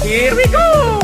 Here we go!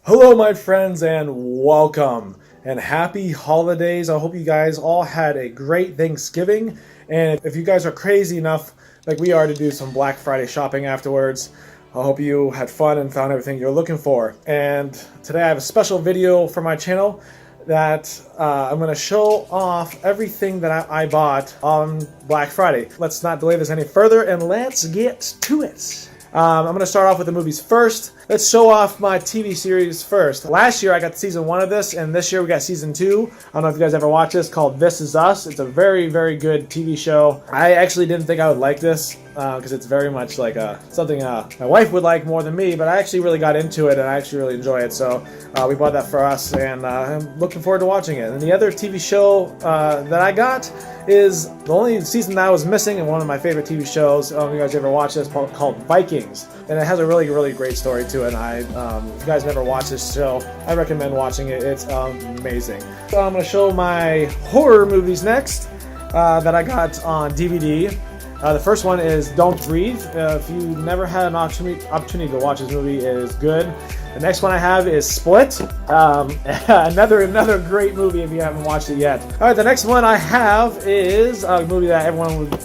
Hello my friends and welcome and happy holidays. I hope you guys all had a great Thanksgiving, and if you guys are crazy enough like we are to do some Black Friday shopping afterwards, I hope you had fun and found everything you're looking for. And today I have a special video for my channel that I'm going to show off everything that I bought on Black Friday. Let's not delay this any further and let's get to it. I'm going to start off with the movies first. Let's show off my TV series first. Last year I got season 1 of this, and this year we got season 2. I don't know if you guys ever watched this, called This Is Us. It's a very, very good TV show. I actually didn't think I would like this because it's very much like something my wife would like more than me, but I actually really got into it and I actually really enjoy it. So we bought that for us, and I'm looking forward to watching it. And the other TV show that I got is the only season that I was missing in one of my favorite TV shows. I don't know if you guys ever watched this, called Vikings. And it has a really, really great story to it. And if you guys never watched this show, I recommend watching it. It's amazing. So I'm going to show my horror movies next that I got on DVD. The first one is Don't Breathe. If you never had an opportunity to watch this movie, it is good. The next one I have is Split. Another great movie if you haven't watched it yet. All right, the next one I have is a movie that everyone was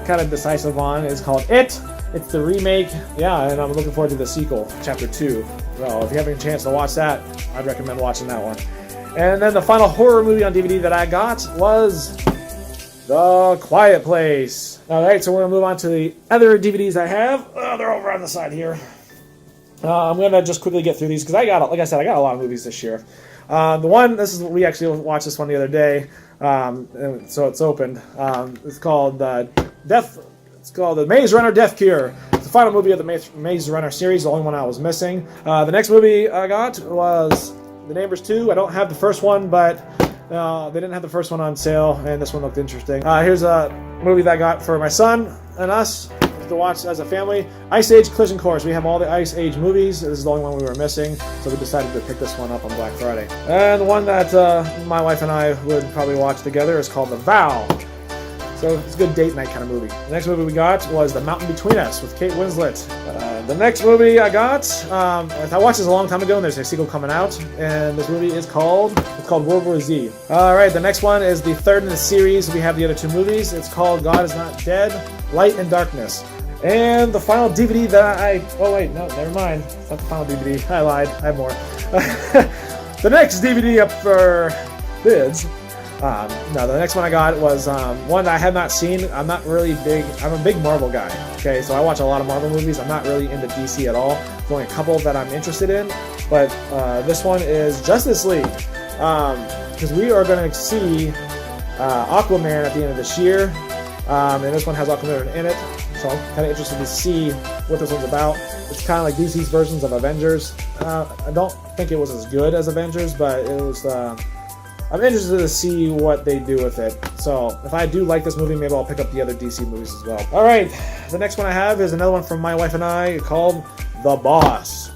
kind of decisive on. It's called It. It's the remake, yeah, and I'm looking forward to the sequel, Chapter 2. So if you have a chance to watch that, I'd recommend watching that one. And then the final horror movie on DVD that I got was The Quiet Place. All right, so we're going to move on to the other DVDs I have. They're over on the side here. I'm going to just quickly get through these because like I said, I got a lot of movies this year. We actually watched this one the other day, so it's opened. It's called It's called The Maze Runner Death Cure. It's the final movie of the Maze Runner series, the only one I was missing. The next movie I got was The Neighbors 2. I don't have the first one, but they didn't have the first one on sale, and this one looked interesting. Here's a movie that I got for my son and us to watch as a family. Ice Age Collision Course. We have all the Ice Age movies. This is the only one we were missing, so we decided to pick this one up on Black Friday. And the one that my wife and I would probably watch together is called The Vow. So it's a good date night kind of movie. The next movie we got was The Mountain Between Us with Kate Winslet. The next movie I got, I watched this a long time ago, and there's a sequel coming out, and this movie is called World War Z. Alright, the next one is the third in the series. We have the other two movies. It's called God Is Not Dead, Light and Darkness. And the final DVD that oh wait, no, never mind. It's not the final DVD. I lied. I have more. The next DVD up for bids. No, the next one I got was one that I have not seen. I'm a big Marvel guy, okay? So I watch a lot of Marvel movies. I'm not really into DC at all. There's only a couple that I'm interested in, but this one is Justice League. Because we are going to see Aquaman at the end of this year, and this one has Aquaman in it, so I'm kind of interested to see what this one's about. It's kind of like DC's versions of Avengers. I don't think it was as good as Avengers, but it was... I'm interested to see what they do with it. So if I do like this movie, maybe I'll pick up the other DC movies as well. Alright, the next one I have is another one from my wife and I called The Boss.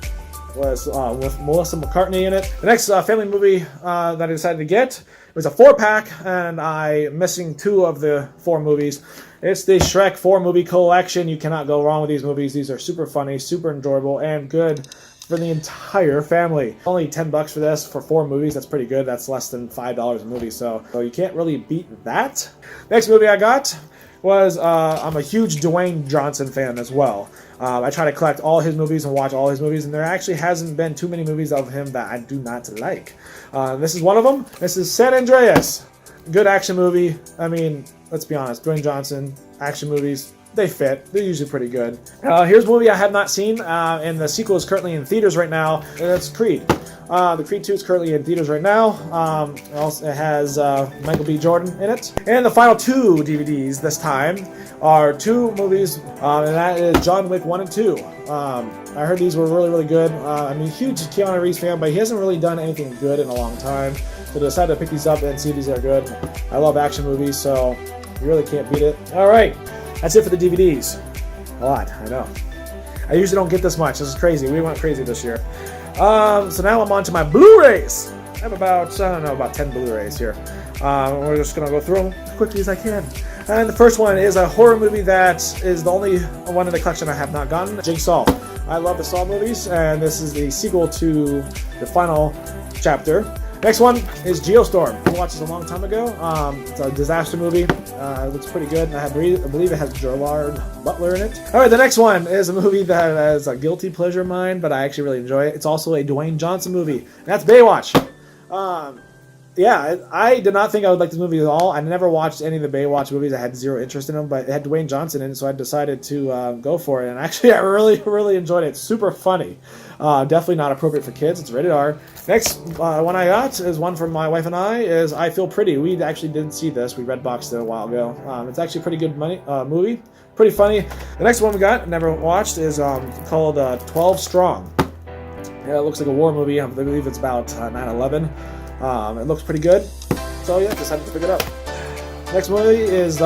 It was with Melissa McCartney in it. The next family movie that I decided to get was a 4-pack, and I'm missing 2 of the 4 movies. It's the Shrek 4 movie collection. You cannot go wrong with these movies. These are super funny, super enjoyable, and good for the entire family. Only $10 for this for 4 movies. That's pretty good. That's less than $5 a movie, so you can't really beat that. Next movie I got was I'm a huge Dwayne Johnson fan as well. I try to collect all his movies and watch all his movies, and there actually hasn't been too many movies of him that I do not like. This is one of them. This is San Andreas. Good action movie. I mean, let's be honest, Dwayne Johnson, action movies, they fit. They're usually pretty good. Here's a movie I have not seen, and the sequel is currently in theaters right now, and it's Creed. The Creed 2 is currently in theaters right now. It has Michael B. Jordan in it. And the final 2 DVDs this time are 2 movies, and that is John Wick 1 and 2. I heard these were really, really good. I'm a huge Keanu Reeves fan, but he hasn't really done anything good in a long time. So I decided to pick these up and see if these are good. I love action movies, so you really can't beat it. Alright, that's it for the DVDs. A lot, I know. I usually don't get this much. This is crazy. We went crazy this year. So now I'm on to my Blu-rays. I have about 10 Blu-rays here. We're just going to go through them as quickly as I can. And the first one is a horror movie that is the only one in the collection I have not gotten, Jigsaw. I love the Saw movies, and this is the sequel to the final chapter. Next one is Geostorm. I watched this a long time ago. It's a disaster movie. It looks pretty good. I believe it has Gerard Butler in it. All right, the next one is a movie that is a guilty pleasure of mine, but I actually really enjoy it. It's also a Dwayne Johnson movie, and that's Baywatch. Yeah, I did not think I would like this movie at all. I never watched any of the Baywatch movies. I had zero interest in them, but it had Dwayne Johnson in it, so I decided to go for it. And actually, I really enjoyed it. It's super funny. Definitely not appropriate for kids. It's rated R. Next one I got is one from my wife and I, is I Feel Pretty. We actually didn't see this. We redboxed it a while ago. It's actually a pretty good movie. Pretty funny. The next one we got, never watched, is called 12 Strong. Yeah, it looks like a war movie. I believe it's about 9/11. It looks pretty good, so yeah, decided to pick it up. Next movie is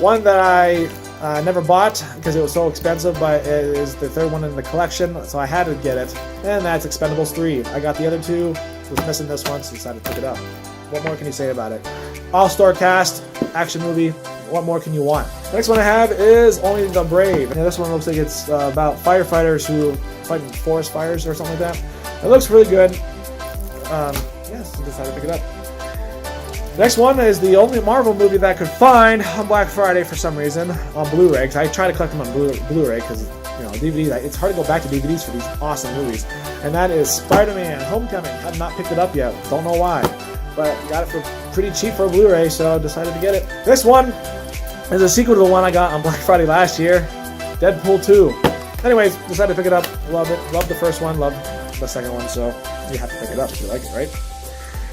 one that I never bought because it was so expensive, but it is the third one in the collection, so I had to get it, and that's Expendables 3. I got the other two, was missing this one, so decided to pick it up. What more can you say about it? All-star cast, action movie, what more can you want? Next one I have is Only the Brave. And this one looks like it's about firefighters who fight in forest fires or something like that. It looks really good. Yes, I decided to pick it up. Next one is the only Marvel movie that I could find on Black Friday for some reason on Blu-ray. Because I try to collect them on Blu-ray because DVDs. It's hard to go back to DVDs for these awesome movies. And that is Spider-Man: Homecoming. I've not picked it up yet. Don't know why, but got it for pretty cheap for a Blu-ray, so decided to get it. This one is a sequel to the one I got on Black Friday last year, Deadpool 2. Anyways, decided to pick it up. Love it. Love the first one. Love the second one. So you have to pick it up if you like it, right?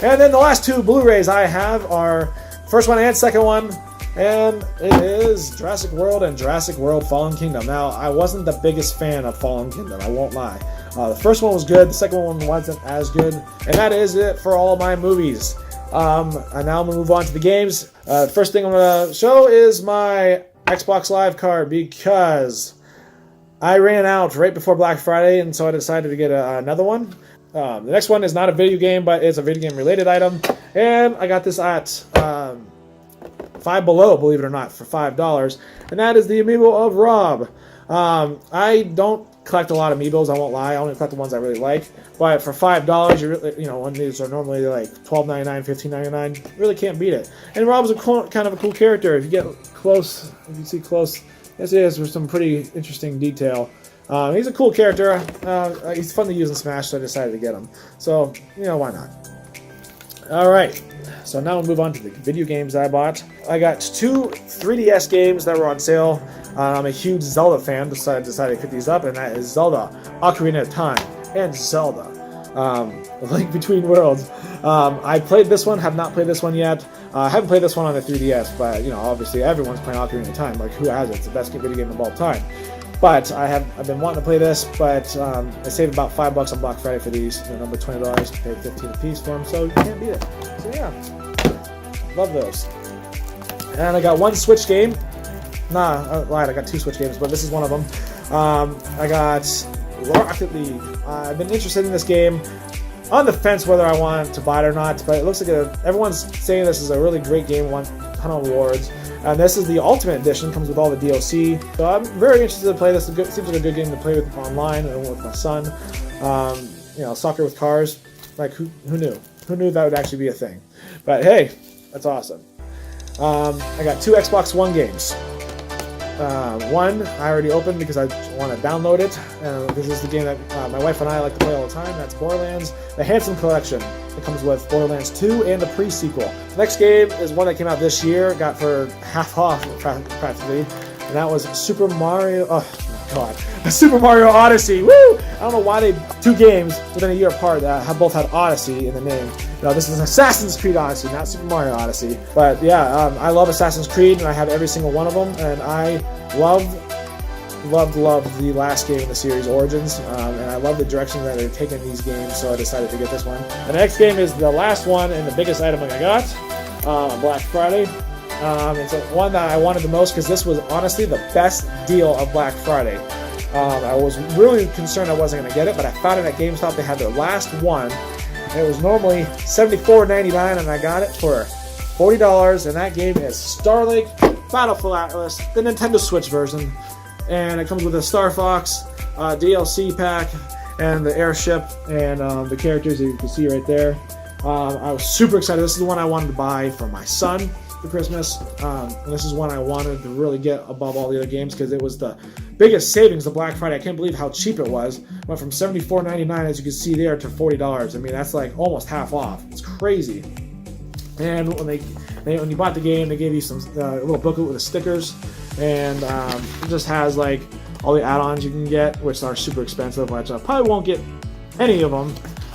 And then the last two Blu-rays I have are first one and second one, and it is Jurassic World and Jurassic World Fallen Kingdom. Now, I wasn't the biggest fan of Fallen Kingdom, I won't lie. The first one was good, the second one wasn't as good, and that is it for all my movies. And now I'm going to move on to the games. First thing I'm going to show is my Xbox Live card, because I ran out right before Black Friday, and so I decided to get another one. The next one is not a video game, but it's a video game related item, and I got this at Five Below, believe it or not, for $5, and that is the Amiibo of Rob. I don't collect a lot of Amiibos, I won't lie. I only collect the ones I really like, but for $5, you really, when these are normally like $12.99, $15.99, really can't beat it. And Rob's kind of a cool character. If you get close, if you see close, yes, it is for some pretty interesting detail. He's a cool character. He's fun to use in Smash, so I decided to get him. So, why not? Alright, so now we'll move on to the video games that I bought. I got two 3DS games that were on sale. I'm a huge Zelda fan, so I decided to pick these up, and that is Zelda, Ocarina of Time, and Zelda, A Link Between Worlds. I played this one, have not played this one yet. I haven't played this one on the 3DS, but, obviously everyone's playing Ocarina of Time. Like, who has it? It's the best video game of all time. But I've been wanting to play this, but I saved about $5 on Black Friday for these. Number $20, paid $15 a piece for them, so you can't beat it. So yeah, love those. And I got one Switch game. I lied, I got two Switch games, but this is one of them. I got Rocket League. I've been interested in this game. On the fence whether I want to buy it or not, but it looks like everyone's saying this is a really great game, won a ton of awards. And this is the Ultimate Edition, comes with all the DLC. So I'm very interested to play this. It seems like a good game to play with online and with my son. Soccer with cars. Like, who knew? Who knew that would actually be a thing? But hey, that's awesome. I got two Xbox One games. One I already opened because I want to download it. This is the game that my wife and I like to play all the time. That's Borderlands, the Handsome Collection. It comes with Borderlands 2 and the pre-sequel. The next game is one that came out this year, got for half off practically, and that was Super Mario. Oh my god, Super Mario Odyssey! Woo! I don't know why two games within a year apart that have both had Odyssey in the name. This is Assassin's Creed Odyssey, not Super Mario Odyssey. But yeah, I love Assassin's Creed, and I have every single one of them, and I loved the last game in the series, Origins, and I love the direction that they're taking these games, so I decided to get this one. And the next game is the last one and the biggest item I got on Black Friday. It's one that I wanted the most because this was honestly the best deal of Black Friday. I was really concerned I wasn't going to get it, but I found it at GameStop. They had their last one. It was normally $74.99, and I got it for $40. And that game is Starlink Battleful Atlas, the Nintendo Switch version. And it comes with a Star Fox DLC pack and the airship and the characters that you can see right there. I was super excited. This is the one I wanted to buy for my son for Christmas. And this is one I wanted to really get above all the other games because it was the biggest savings of Black Friday. I can't believe how cheap it was. Went from $74.99, as you can see there, to $40. I mean, that's like almost half off. It's crazy. And when you bought the game, they gave you some little booklet with the stickers, and it just has like all the add-ons you can get, which are super expensive, which I probably won't get any of them.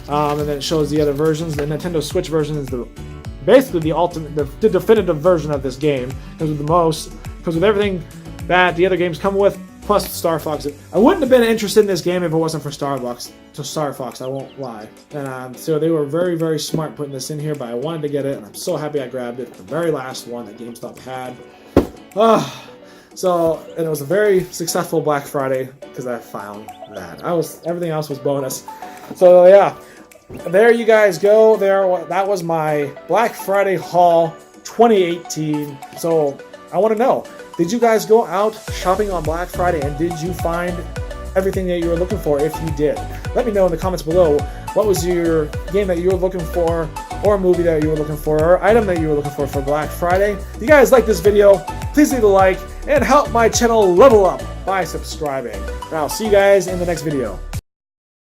And then it shows the other versions. The Nintendo Switch version is basically the ultimate, the definitive version of this game, because with everything that the other games come with, plus Star Fox. I wouldn't have been interested in this game if it wasn't for Star Fox. I won't lie. And so they were very, very smart putting this in here, but I wanted to get it, and I'm so happy I grabbed it. The very last one that GameStop had. And it was a very successful Black Friday because I found that. Everything else was bonus. So yeah, there you guys go. That was my Black Friday haul 2018. So I want to know, did you guys go out shopping on Black Friday, and did you find everything that you were looking for? If you did, let me know in the comments below. What was your game that you were looking for, or movie that you were looking for, or item that you were looking for Black Friday? If you guys like this video, please leave a like and help my channel level up by subscribing. And I'll see you guys in the next video.